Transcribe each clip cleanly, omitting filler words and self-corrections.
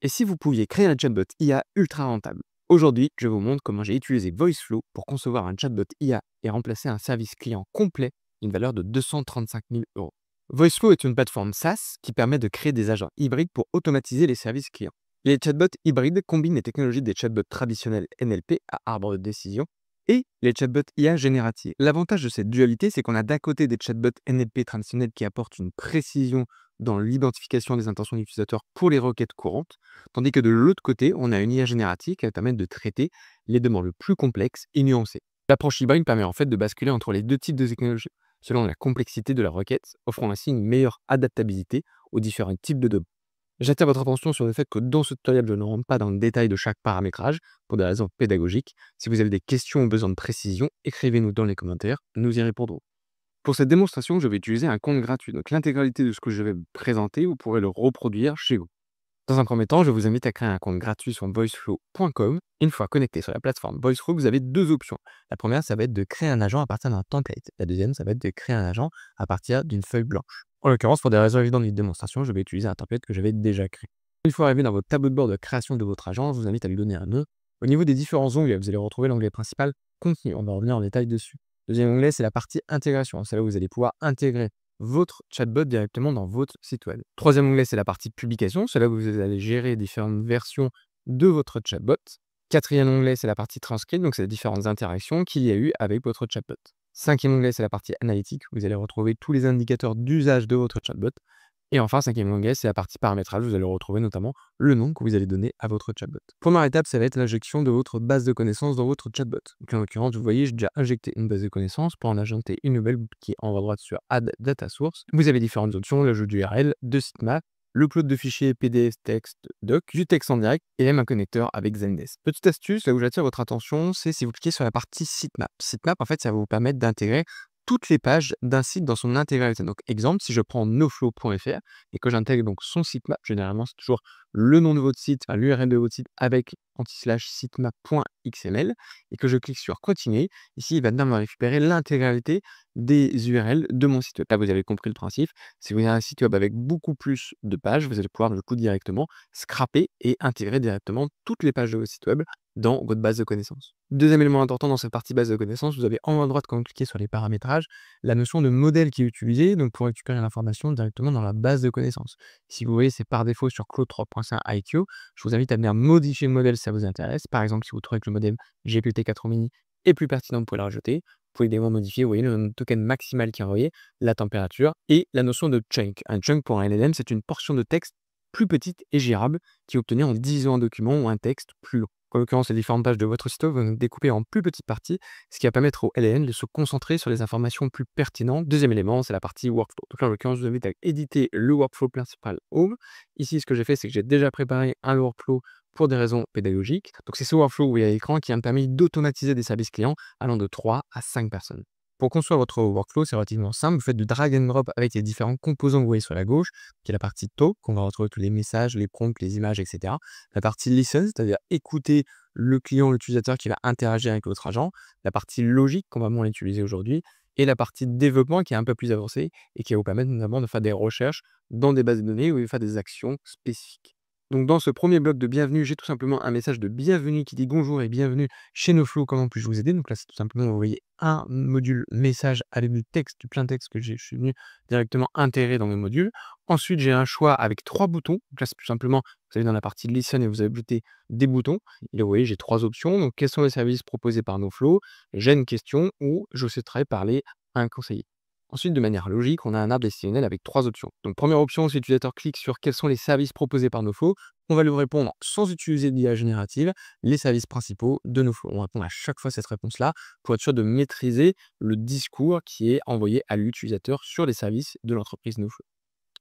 Et si vous pouviez créer un chatbot IA ultra rentable? Aujourd'hui, je vous montre comment j'ai utilisé VoiceFlow pour concevoir un chatbot IA et remplacer un service client complet d'une valeur de 235 000 euros. VoiceFlow est une plateforme SaaS qui permet de créer des agents hybrides pour automatiser les services clients. Les chatbots hybrides combinent les technologies des chatbots traditionnels NLP à arbre de décision et les chatbots IA génératifs. L'avantage de cette dualité, c'est qu'on a d'un côté des chatbots NLP traditionnels qui apportent une précision dans l'identification des intentions de l'utilisateur pour les requêtes courantes, tandis que de l'autre côté, on a une IA générative qui va permettre de traiter les demandes les plus complexes et nuancées. L'approche hybride permet en fait de basculer entre les deux types de technologies, selon la complexité de la requête, offrant ainsi une meilleure adaptabilité aux différents types de demandes. J'attire votre attention sur le fait que dans ce tutoriel, je ne rentre pas dans le détail de chaque paramétrage pour des raisons pédagogiques. Si vous avez des questions ou besoin de précision, écrivez-nous dans les commentaires, nous y répondrons. Pour cette démonstration, je vais utiliser un compte gratuit. Donc l'intégralité de ce que je vais vous présenter, vous pourrez le reproduire chez vous. Dans un premier temps, je vous invite à créer un compte gratuit sur voiceflow.com. Une fois connecté sur la plateforme VoiceFlow, vous avez deux options. La première, ça va être de créer un agent à partir d'un template. La deuxième, ça va être de créer un agent à partir d'une feuille blanche. En l'occurrence, pour des raisons évidentes de démonstration, je vais utiliser un template que j'avais déjà créé. Une fois arrivé dans votre tableau de bord de création de votre agent, je vous invite à lui donner un nom. Au niveau des différents onglets, vous allez retrouver l'onglet principal Contenu. On va revenir en détail dessus. Deuxième onglet, c'est la partie intégration. C'est là où vous allez pouvoir intégrer votre chatbot directement dans votre site web. Troisième onglet, c'est la partie publication. C'est là où vous allez gérer différentes versions de votre chatbot. Quatrième onglet, c'est la partie transcrite. Donc, c'est les différentes interactions qu'il y a eu avec votre chatbot. Cinquième onglet, c'est la partie analytique. Vous allez retrouver tous les indicateurs d'usage de votre chatbot. Et enfin, cinquième onglet, c'est la partie paramétrage. Vous allez retrouver notamment le nom que vous allez donner à votre chatbot. Première étape, ça va être l'injection de votre base de connaissances dans votre chatbot. Donc, en l'occurrence, vous voyez, j'ai déjà injecté une base de connaissances pour en ajouter une nouvelle qui est en haut à droite sur Add Data Source. Vous avez différentes options, l'ajout d'URL, de sitemap, l'upload de fichiers PDF, texte, doc, du texte en direct et même un connecteur avec Zendesk. Petite astuce, là où j'attire votre attention, c'est si vous cliquez sur la partie sitemap. Sitemap, en fait, ça va vous permettre d'intégrer toutes les pages d'un site dans son intégralité. Donc, exemple, si je prends noflow.fr et que j'intègre donc son sitemap, généralement, c'est toujours le nom de votre site, enfin, l'URL de votre site avec /sitemap.xml et que je clique sur continuer. Ici, il va me récupérer l'intégralité des URL de mon site web. Là, vous avez compris le principe. Si vous avez un site web avec beaucoup plus de pages, vous allez pouvoir du coup directement scraper et intégrer directement toutes les pages de votre site web dans votre base de connaissances. Deuxième élément important dans cette partie base de connaissances, vous avez en haut à droite quand vous cliquez sur les paramétrages, la notion de modèle qui est utilisée donc pour récupérer l'information directement dans la base de connaissances. Si vous voyez, c'est par défaut sur Claude 3.5 IQ. Je vous invite à venir modifier le modèle si ça vous intéresse. Par exemple, si vous trouvez que le modèle GPT-4 mini est plus pertinent, vous pouvez le rajouter. Vous pouvez également modifier, vous voyez, le token maximal qui est envoyé, la température et la notion de chunk. Un chunk pour un LLM, c'est une portion de texte plus petite et gérable qui est obtenue en divisant un document ou un texte plus long. En l'occurrence, les différentes pages de votre site web vont être découpées en plus petites parties, ce qui va permettre au LLM de se concentrer sur les informations plus pertinentes. Deuxième élément, c'est la partie workflow. Donc là, en l'occurrence, je vous invite à éditer le workflow principal Home. Ici, ce que j'ai fait, c'est que j'ai déjà préparé un workflow pour des raisons pédagogiques. Donc, c'est ce workflow, vous voyez à l'écran, qui me permis d'automatiser des services clients allant de 3 à 5 personnes. Pour construire votre workflow, c'est relativement simple. Vous faites du drag and drop avec les différents composants que vous voyez sur la gauche, qui est la partie talk, qu'on va retrouver tous les messages, les prompts, les images, etc. La partie listen, c'est-à-dire écouter le client, l'utilisateur qui va interagir avec votre agent. La partie logique, qu'on va moins utiliser aujourd'hui. Et la partie développement qui est un peu plus avancée et qui va vous permettre notamment de faire des recherches dans des bases de données ou de faire des actions spécifiques. Donc dans ce premier bloc de bienvenue, j'ai tout simplement un message de bienvenue qui dit bonjour et bienvenue chez Noflow, comment puis-je vous aider? Donc là, c'est tout simplement, vous voyez, un module message avec du texte, du plein texte que je suis venu directement intégrer dans mes modules. Ensuite, j'ai un choix avec 3 boutons. Donc là, c'est tout simplement, vous allez dans la partie listen et vous avez ajouté des boutons. Et là, vous voyez, j'ai 3 options. Donc, quels sont les services proposés par Noflow? J'ai une question ou je souhaiterais parler à un conseiller. Ensuite, de manière logique, on a un arbre décisionnel avec 3 options. Donc, première option, si l'utilisateur clique sur quels sont les services proposés par Noflow, on va lui répondre sans utiliser d'IA générative, les services principaux de Noflow. On répond à chaque fois cette réponse-là pour être sûr de maîtriser le discours qui est envoyé à l'utilisateur sur les services de l'entreprise Noflow.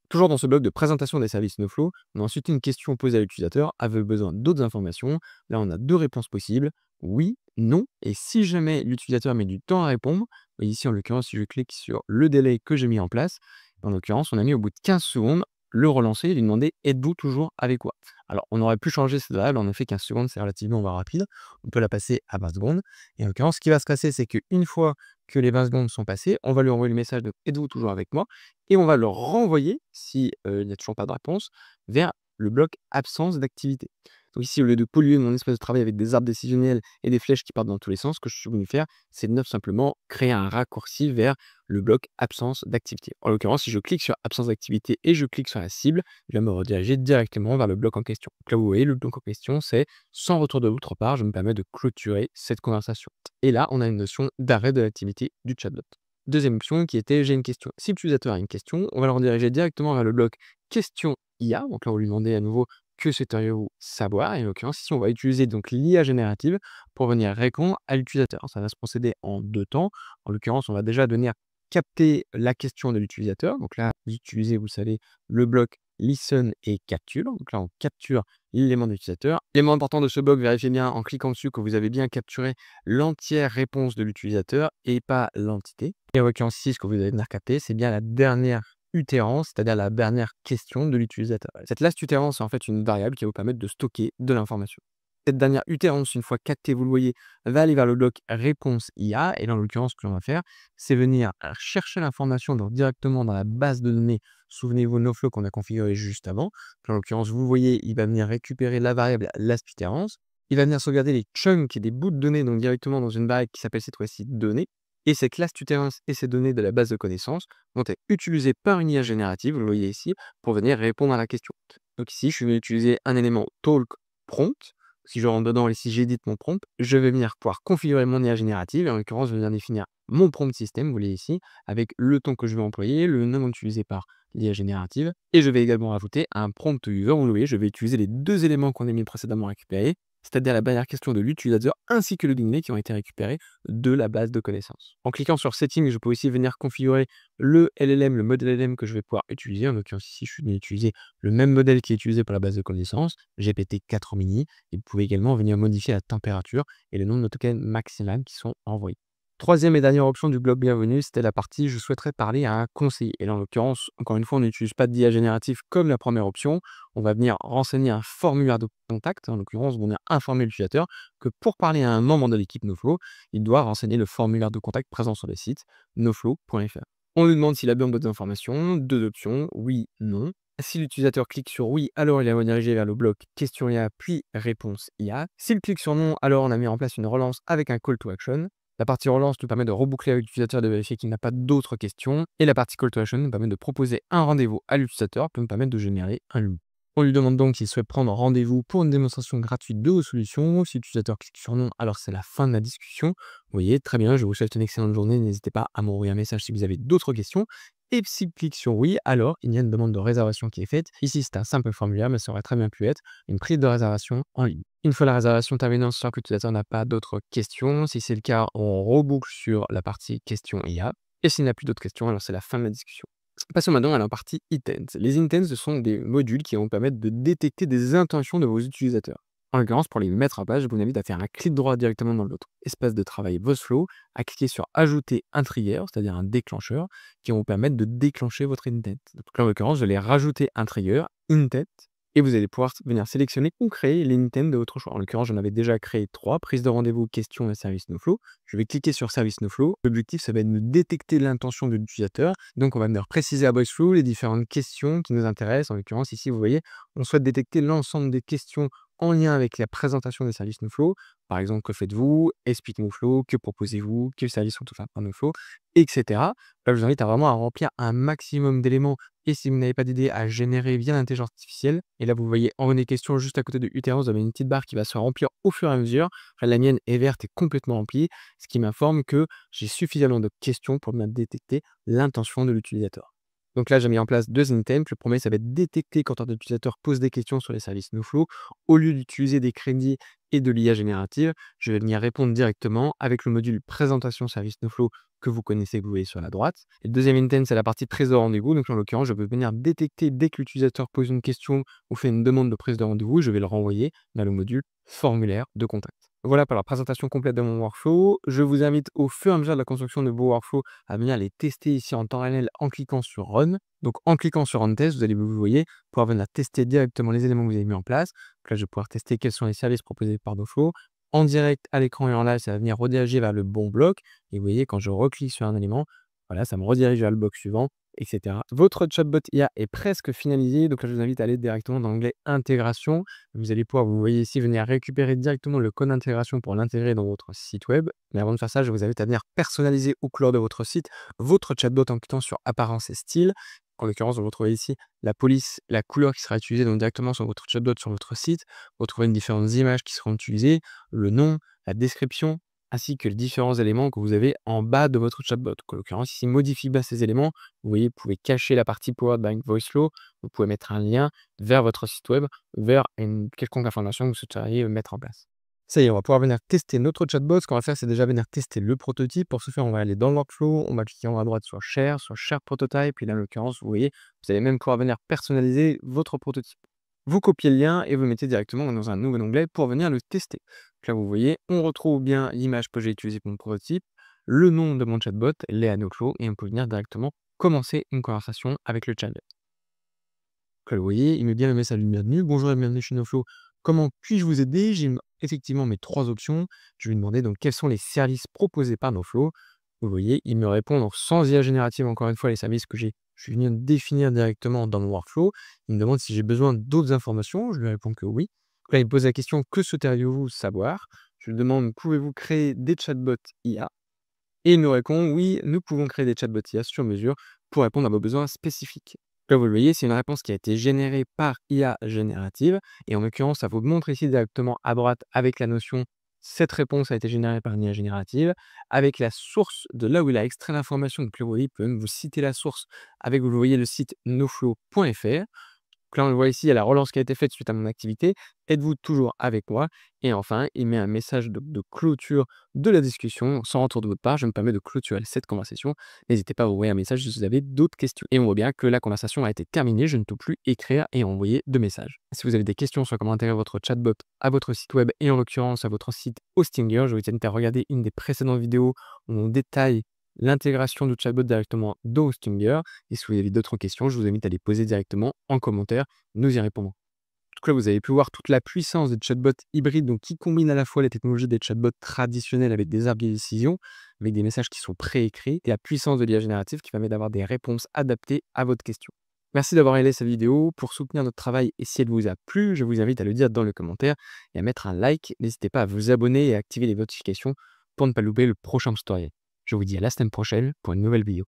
Toujours dans ce bloc de présentation des services Noflow, on a ensuite une question posée à l'utilisateur. Avez-vous besoin d'autres informations? Là, on a 2 réponses possibles. Oui, non. Et si jamais l'utilisateur met du temps à répondre, et ici, en l'occurrence, si je clique sur le délai que j'ai mis en place, en l'occurrence, on a mis au bout de 15 secondes le relancer et lui demander êtes-vous toujours avec moi? Alors, on aurait pu changer cette variable. En effet, 15 secondes, c'est relativement rapide. On peut la passer à 20 secondes. Et en l'occurrence, ce qui va se passer, c'est qu'une fois que les 20 secondes sont passées, on va lui envoyer le message de êtes-vous toujours avec moi? Et on va le renvoyer, si il n'y a toujours pas de réponse, vers le bloc absence d'activité. Donc ici, au lieu de polluer mon espace de travail avec des arbres décisionnels et des flèches qui partent dans tous les sens, ce que je suis venu faire, c'est de simplement créer un raccourci vers le bloc absence d'activité. En l'occurrence, si je clique sur absence d'activité et je clique sur la cible, il va me rediriger directement vers le bloc en question. Donc là, vous voyez, le bloc en question, c'est sans retour de votre part, je me permets de clôturer cette conversation. Et là, on a une notion d'arrêt de l'activité du chatbot. Deuxième option qui était j'ai une question. Si l'utilisateur a une question, on va le rediriger directement vers le bloc question IA. Donc là, on va lui demander à nouveau que souhaiteriez-vous savoir. Et en l'occurrence, ici, on va utiliser donc l'IA générative pour venir répondre à l'utilisateur. Ça va se procéder en deux temps. En l'occurrence, on va déjà venir capter la question de l'utilisateur. Donc là, vous utilisez, vous savez, le bloc listen et capture. Donc là, on capture l'élément de l'utilisateur. L'élément important de ce bloc, vérifiez bien en cliquant dessus que vous avez bien capturé l'entière réponse de l'utilisateur et pas l'entité. Et en l'occurrence ici, ce que vous allez venir capter, c'est bien la dernière utérance, c'est-à-dire la dernière question de l'utilisateur. Cette last utérance, c'est en fait une variable qui va vous permettre de stocker de l'information. Cette dernière utérance, une fois captée, vous le voyez, va aller vers le bloc réponse IA. Et là, en l'occurrence, ce que l'on va faire, c'est venir chercher l'information directement dans la base de données. Souvenez-vous, NoFlow qu'on a configuré juste avant. En l'occurrence, vous voyez, il va venir récupérer la variable last utérance. Il va venir sauvegarder les chunks et des bouts de données donc directement dans une variable qui s'appelle cette fois-ci données. Et cette classe utérance et ces données de la base de connaissances vont être utilisées par une IA générative, vous le voyez ici, pour venir répondre à la question. Donc ici, je vais utiliser un élément talk prompt. Si je rentre dedans et si j'édite mon prompt, je vais venir pouvoir configurer mon IA générative. Et en l'occurrence, je vais venir définir mon prompt système, vous voyez ici, avec le ton que je vais employer, le nom utilisé par l'IA générative. Et je vais également rajouter un prompt user. Vous le voyez, je vais utiliser les deux éléments qu'on a mis précédemment récupérés, c'est-à-dire la dernière question de l'utilisateur ainsi que le données qui ont été récupérés de la base de connaissances. En cliquant sur Settings, je peux aussi venir configurer le LLM, le modèle LLM que je vais pouvoir utiliser. En l'occurrence, ici, je suis venu utiliser le même modèle qui est utilisé pour la base de connaissances, GPT-4 mini. Et vous pouvez également venir modifier la température et le nombre de tokens maximales qui sont envoyés. Troisième et dernière option du bloc bienvenue, c'était la partie je souhaiterais parler à un conseiller. Et là, en l'occurrence, encore une fois, on n'utilise pas d'IA générative comme la première option. On va venir renseigner un formulaire de contact. En l'occurrence, on va venir informer l'utilisateur que pour parler à un membre de l'équipe NoFlow, il doit renseigner le formulaire de contact présent sur le site noflow.fr. On lui demande s'il a besoin d'autres informations. Deux options, oui, non. Si l'utilisateur clique sur oui, alors il est redirigé vers le bloc question IA puis réponse IA. S'il clique sur non, alors on a mis en place une relance avec un call to action. La partie relance nous permet de reboucler avec l'utilisateur et de vérifier qu'il n'a pas d'autres questions. Et la partie call to action nous permet de proposer un rendez-vous à l'utilisateur pour nous permettre de générer un lead. On lui demande donc s'il souhaite prendre rendez-vous pour une démonstration gratuite de vos solutions. Si l'utilisateur clique sur non, alors c'est la fin de la discussion. Vous voyez, très bien, je vous souhaite une excellente journée. N'hésitez pas à m'envoyer un message si vous avez d'autres questions. Et s'il clique sur oui, alors il y a une demande de réservation qui est faite. Ici, c'est un simple formulaire, mais ça aurait très bien pu être une prise de réservation en ligne. Une fois la réservation terminée, on sent que l'utilisateur n'a pas d'autres questions. Si c'est le cas, on reboucle sur la partie question IA. Et s'il n'a plus d'autres questions, alors c'est la fin de la discussion. Passons maintenant à la partie intents. Les intents, ce sont des modules qui vont permettre de détecter des intentions de vos utilisateurs. En l'occurrence, pour les mettre en page, je vous invite à faire un clic droit directement dans l'autre espace de travail VozFlow, à cliquer sur Ajouter un trigger, c'est-à-dire un déclencheur, qui va vous permettre de déclencher votre intent. Donc là, en l'occurrence, je vais rajouter un trigger, intent, et vous allez pouvoir venir sélectionner ou créer les intents de votre choix. En l'occurrence, j'en avais déjà créé 3, prise de rendez-vous, questions et service NoFlow. Je vais cliquer sur service NoFlow. L'objectif, ça va être de détecter l'intention de l'utilisateur. Donc, on va venir préciser à VozFlow les différentes questions qui nous intéressent. En l'occurrence, ici, vous voyez, on souhaite détecter l'ensemble des questions en lien avec la présentation des services NoFlow. Par exemple, que faites-vous? Explique NoFlow, que proposez-vous? Quels services sont offerts par NoFlow? Etc. Là, je vous invite à vraiment remplir un maximum d'éléments. Et si vous n'avez pas d'idée à générer via l'intelligence artificielle, et là vous voyez en des questions juste à côté de utérance, vous avez une petite barre qui va se remplir au fur et à mesure. Après, la mienne est verte et complètement remplie, ce qui m'informe que j'ai suffisamment de questions pour bien détecter l'intention de l'utilisateur. Donc là, j'ai mis en place deux intents. Le premier, ça va être détecter quand un utilisateur pose des questions sur les services NoFlow. Au lieu d'utiliser des crédits et de l'IA générative, je vais venir répondre directement avec le module présentation service NoFlow que vous connaissez, que vous voyez sur la droite. Et le deuxième intent, c'est la partie prise de rendez-vous. Donc en l'occurrence, je vais venir détecter dès que l'utilisateur pose une question ou fait une demande de prise de rendez-vous, je vais le renvoyer dans le module formulaire de contact. Voilà pour la présentation complète de mon workflow. Je vous invite au fur et à mesure de la construction de vos workflows à venir les tester ici en temps réel en cliquant sur Run. Donc en cliquant sur Run Test, vous voyez, pouvoir venir tester directement les éléments que vous avez mis en place. Donc là, je vais pouvoir tester quels sont les services proposés par NoFlow. En direct, à l'écran et en live, ça va venir rediriger vers le bon bloc. Et vous voyez, quand je reclique sur un élément, voilà, ça me redirige vers le bloc suivant et cetera. Votre chatbot IA est presque finalisé, donc là, je vous invite à aller directement dans l'onglet intégration. Vous allez pouvoir, vous voyez ici, venir récupérer directement le code d'intégration pour l'intégrer dans votre site web. Mais avant de faire ça, je vous invite à venir personnaliser aux couleurs de votre site votre chatbot en cliquant sur apparence et style. En l'occurrence, vous retrouvez ici la police, la couleur qui sera utilisée donc directement sur votre chatbot sur votre site. Vous retrouvez les différentes images qui seront utilisées, le nom, la description, ainsi que les différents éléments que vous avez en bas de votre chatbot. En l'occurrence, ici, modifie bas ces éléments. Vous voyez, vous pouvez cacher la partie Powered by VoiceFlow. Vous pouvez mettre un lien vers votre site web, vers une quelconque information que vous souhaiteriez mettre en place. Ça y est, on va pouvoir venir tester notre chatbot. Ce qu'on va faire, c'est déjà venir tester le prototype. Pour ce faire, on va aller dans le workflow, on va cliquer en haut à droite sur Share Prototype. Et là, en l'occurrence, vous voyez, vous allez même pouvoir venir personnaliser votre prototype. Vous copiez le lien et vous mettez directement dans un nouvel onglet pour venir le tester. Donc là, vous voyez, on retrouve bien l'image que j'ai utilisée pour mon prototype, le nom de mon chatbot, Léa Noclo, et on peut venir directement commencer une conversation avec le chatbot. Donc là, vous voyez, il met bien le message de bienvenue. Bonjour et bienvenue chez Noflo. Comment puis-je vous aider? J'ai effectivement mes 3 options. Je vais lui demander donc quels sont les services proposés par Noflo. Vous voyez, il me répond donc sans IA générative, encore une fois, les services que je suis venu de définir directement dans mon workflow. Il me demande si j'ai besoin d'autres informations. Je lui réponds que oui. Donc là, il me pose la question, que souhaiteriez-vous savoir? Je lui demande, pouvez-vous créer des chatbots IA? Et il me répond, oui, nous pouvons créer des chatbots IA sur mesure pour répondre à vos besoins spécifiques. Là, vous le voyez, c'est une réponse qui a été générée par IA générative. Et en l'occurrence, ça vous montre ici directement à droite avec la notion cette réponse a été générée par une IA générative, avec la source de là où il a extrait l'information. Donc là, vous voyez, il peut même vous citer la source avec, vous le voyez, le site noflow.fr. Donc là, on le voit ici, il y a la relance qui a été faite suite à mon activité. Êtes-vous toujours avec moi? Et enfin, il met un message de clôture de la discussion sans retour de votre part. Je me permets de clôturer cette conversation. N'hésitez pas à envoyer un message si vous avez d'autres questions. Et on voit bien que la conversation a été terminée. Je ne peux plus écrire et envoyer de messages. Si vous avez des questions sur comment intégrer votre chatbot à votre site web et en l'occurrence à votre site Hostinger, je vous invite à regarder une des précédentes vidéos où on détaille l'intégration du chatbot directement dans Hostinger. Et si vous avez d'autres questions, je vous invite à les poser directement en commentaire. Nous y répondrons. Donc là, vous avez pu voir toute la puissance des chatbots hybrides, donc qui combinent à la fois les technologies des chatbots traditionnels avec des arbres de décision, avec des messages qui sont préécrits, et la puissance de l'IA générative qui permet d'avoir des réponses adaptées à votre question. Merci d'avoir aimé cette vidéo. Pour soutenir notre travail et si elle vous a plu, je vous invite à le dire dans le commentaire et à mettre un like. N'hésitez pas à vous abonner et à activer les notifications pour ne pas louper le prochain tutoriel. Je vous dis à la semaine prochaine pour une nouvelle vidéo.